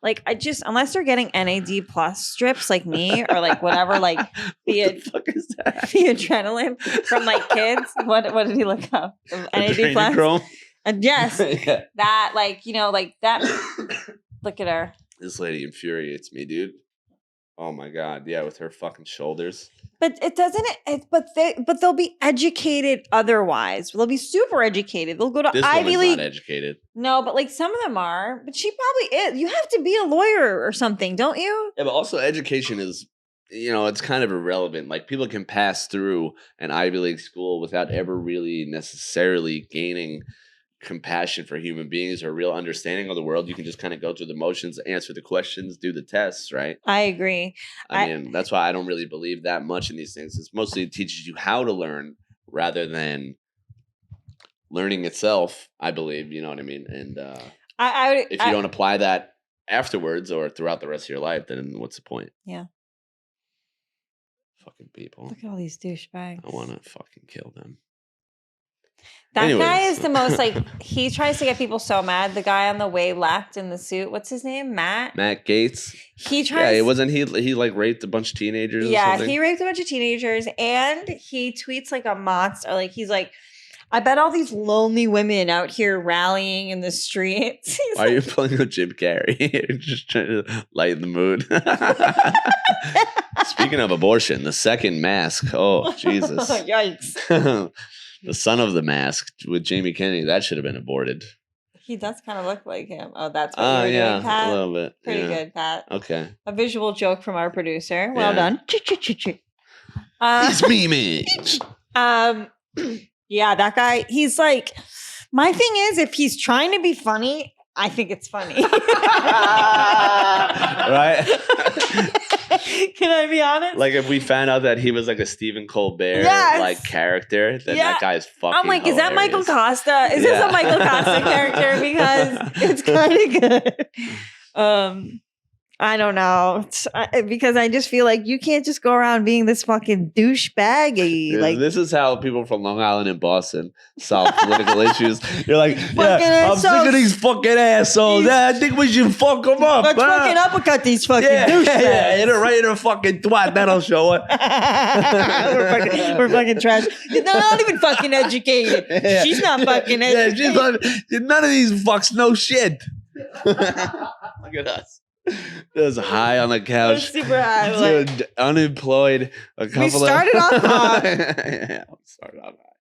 Like I just unless they're getting NAD plus strips like me or like whatever, like the fuck is that? The adrenaline from like kids. What did he look up? NAD plus. And yes, that like, you know, like that. Look at her. This lady infuriates me, dude. Oh my God. Yeah. With her fucking shoulders. But it doesn't, but they'll be educated otherwise. They'll be super educated. They'll go to Ivy League. Not educated. No, but like some of them are, but she probably is. You have to be a lawyer or something, don't you? Yeah, but also education is, you know, it's kind of irrelevant. Like people can pass through an Ivy League school without ever really necessarily gaining compassion for human beings or real understanding of the world. You can just kind of go through the motions, answer the questions, do the tests, right? I agree. I mean, that's why I don't really believe that much in these things. It's mostly it teaches you how to learn rather than learning itself, I believe, you know what I mean? And if you don't apply that afterwards or throughout the rest of your life, then what's the point? Yeah. Fucking people. Look at all these douchebags. I want to fucking kill them. That guy is the most like he tries to get people so mad. The guy on the way left in the suit, what's his name? Matt Gaetz. He tries. Yeah, wasn't he like raped a bunch of teenagers? Yeah, he raped a bunch of teenagers, and he tweets like a monster. Like he's like, I bet all these lonely women out here rallying in the streets. Why are you pulling a Jim Carrey? Just trying to lighten the mood. Speaking of abortion, the second mask. Oh, Jesus. Yikes. The son of the mask with Jamie Kennedy. That should have been aborted. He does kind of look like him. Oh, that's what you were doing, Pat? A little bit. Pretty good, Pat. Okay. A visual joke from our producer. Well done. It's me. Yeah, that guy, he's like, my thing is, if he's trying to be funny, I think it's funny. Right? Can I be honest? Like if we found out that he was like a Stephen Colbert like character, then that guy's fucking I'm like, hilarious. is that Michael Costa? Is this a Michael Costa character? Because it's kind of good. I don't know. Because I just feel like you can't just go around being this fucking douchebaggy. Yeah, like this is how people from Long Island and Boston solve political issues. You're like, yeah, I'm sick of these fucking assholes. Yeah, I think we should fuck them up. Let's fucking uppercut these fucking douchebags. Yeah, hit it right in a fucking twat. That'll show it. we're fucking trash. They're not even fucking educated. Yeah. She's not fucking educated. None of these fucks know shit. Look at us. Just high on the couch. Super high. Dude, unemployed. We started off hot. Yeah, we started off hot.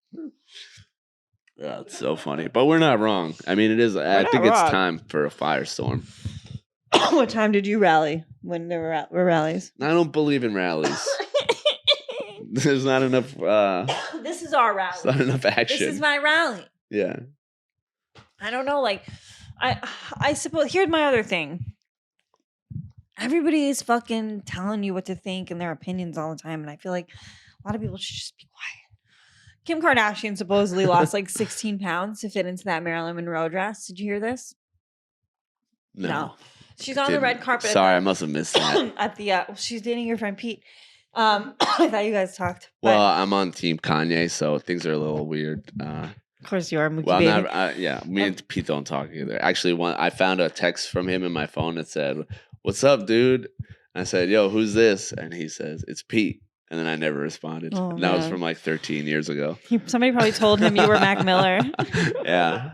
Yeah, it's so funny. But we're not wrong. I mean, it is. I think it's time for a firestorm. What time did you rally when there were rallies? I don't believe in rallies. There's not enough. This is our rally. There's not enough action. This is my rally. Yeah. I don't know. Like, I suppose. Here's my other thing. Everybody is fucking telling you what to think and their opinions all the time. And I feel like a lot of people should just be quiet. Kim Kardashian supposedly lost like 16 pounds to fit into that Marilyn Monroe dress. Did you hear this? No. She's on the red carpet. Sorry, I must have missed that. At the, she's dating your friend Pete. I thought you guys talked. Well, I'm on Team Kanye, so things are a little weird. Of course you are, Mookie baby. Me and Pete don't talk either. Actually, I found a text from him in my phone that said, "What's up, dude?" I said, "Yo, who's this?" And he says, "It's Pete." And then I never responded. Oh, that was from like 13 years ago. Somebody probably told him you were Mac Miller. Yeah.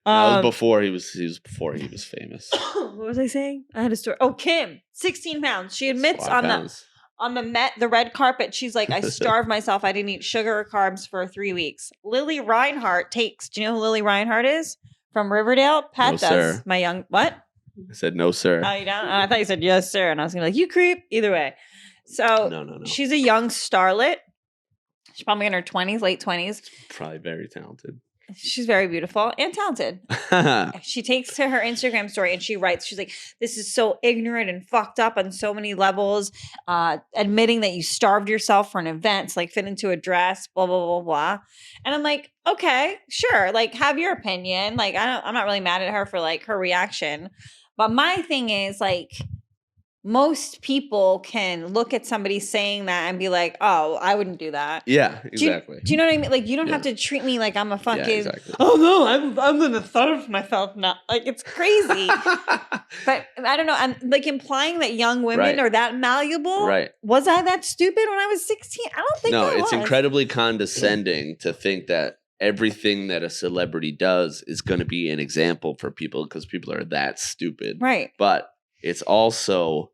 That was before he was famous. What was I saying? I had a story. Oh, Kim, 16 pounds. She admits on the red carpet, she's like, I starved myself. I didn't eat sugar or carbs for 3 weeks. Lily Reinhart takes. Do you know who Lily Reinhart is? From Riverdale? Pat does. Sir. My young, what? I said, no, sir. Oh, you don't? I thought you said, yes, sir. And I was going to be like, you creep. Either way. So no. She's a young starlet. She's probably in her 20s, late 20s. Probably very talented. She's very beautiful and talented. She takes to her Instagram story and she writes, she's like, this is so ignorant and fucked up on so many levels. Admitting that you starved yourself for an event to like fit into a dress, blah, blah, blah, blah. And I'm like, okay, sure. Like, have your opinion. Like, I'm not really mad at her for like her reaction. But my thing is like, most people can look at somebody saying that and be like, oh, I wouldn't do that. Yeah, exactly. Do you know what I mean? Like, you don't have to treat me like I'm a fucking, exactly. oh no, I'm going to starve myself now. Like, it's crazy. But I don't know. I'm like implying that young women are that malleable. Right. Was I that stupid when I was 16? I don't think I was. No, it's incredibly condescending to think that everything that a celebrity does is going to be an example for people because people are that stupid. Right. But it's also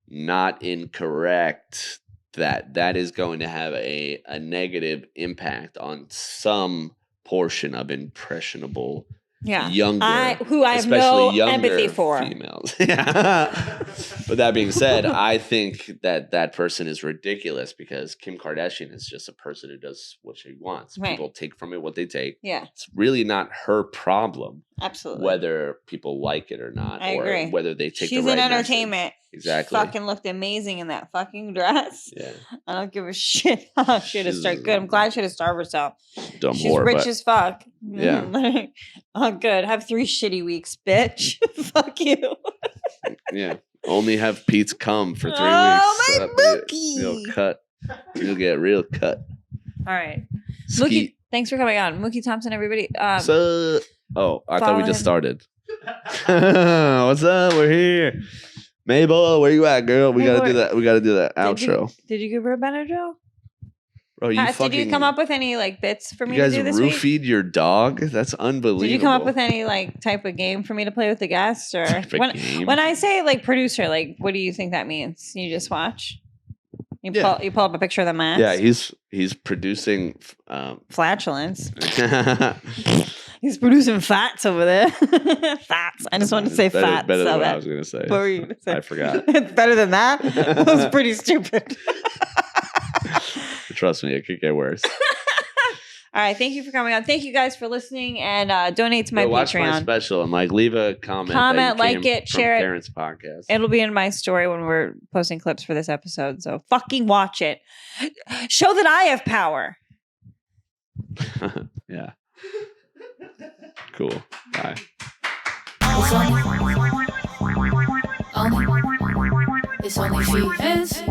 not incorrect that is going to have a negative impact on some portion of impressionable younger, who I have no empathy for females. But that being said, I think that person is ridiculous because Kim Kardashian is just a person who does what she wants. Right. People take from it what they take. Yeah. It's really not her problem. Absolutely. Whether people like it or not. I or agree. Whether they take She's the right in entertainment. message. Exactly. She fucking looked amazing in that fucking dress. Yeah. I don't give a shit how she had to start. Good. I'm glad she had to starve herself. Dumb She's whore, rich as fuck. Yeah. Oh, good. Have 3 shitty weeks, bitch. Fuck you. Yeah. Only have Pete's come for 3 weeks. Oh, my Mookie. You'll cut. You'll get real cut. All right. Mookie, thanks for coming on. Mookie Thompson, everybody. I thought we just started. What's up? We're here. Mabel, where you at, girl? We gotta do that. We gotta do that outro. Did you give her a Benadryl? Bro, did you come up with any like bits for me you to guys do this week? roofied your dog? That's unbelievable. Did you come up with any like type of game for me to play with the guests, or game? when I say like producer, like what do you think that means? You just watch. You pull up a picture of the mask. Yeah, he's producing flatulence. He's producing fats over there. Fats. I just wanted to say fats. Better than what I was going to say. What were you going to say? I forgot. It's better than that? That was pretty stupid. Trust me, it could get worse. All right. Thank you for coming on. Thank you guys for listening, and donate to my Patreon. Watch my special and like leave a comment. Like it, share it. Kerryn's podcast. It'll be in my story when we're posting clips for this episode. So fucking watch it. Show that I have power. Yeah. Cool. Bye. It's only Feehans.